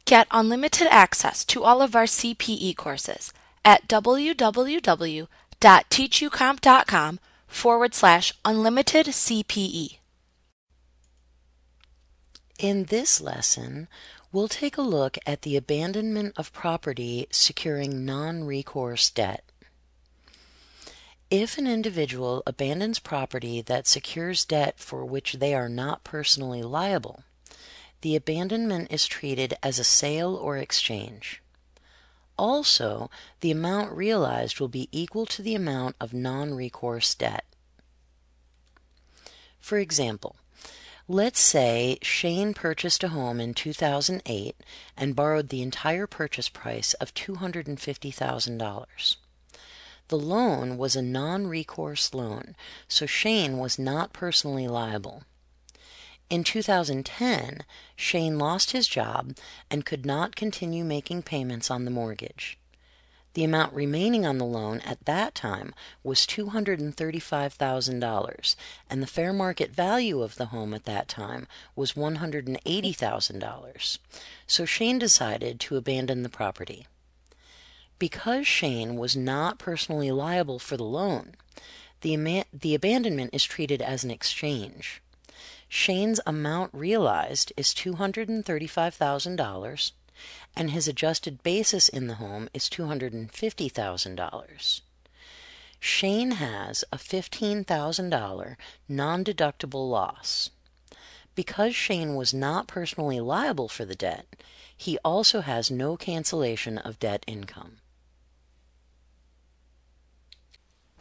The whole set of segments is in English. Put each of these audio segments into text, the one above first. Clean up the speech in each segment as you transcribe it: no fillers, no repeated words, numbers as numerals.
Get unlimited access to all of our CPE courses at www.teachucomp.com/unlimited CPE. In this lesson, we'll take a look at the abandonment of property securing non-recourse debt. If an individual abandons property that secures debt for which they are not personally liable, the abandonment is treated as a sale or exchange. Also, the amount realized will be equal to the amount of non-recourse debt. For example, let's say Shane purchased a home in 2008 and borrowed the entire purchase price of $250,000. The loan was a non-recourse loan, so Shane was not personally liable. In 2010, Shane lost his job and could not continue making payments on the mortgage. The amount remaining on the loan at that time was $235,000, and the fair market value of the home at that time was $180,000. So Shane decided to abandon the property. Because Shane was not personally liable for the loan, the abandonment is treated as an exchange. Shane's amount realized is $235,000, and his adjusted basis in the home is $250,000. Shane has a $15,000 non-deductible loss. Because Shane was not personally liable for the debt, he also has no cancellation of debt income.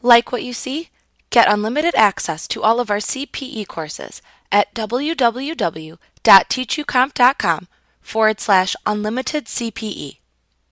Like what you see? Get unlimited access to all of our CPE courses at www.teachucomp.com/unlimited CPE.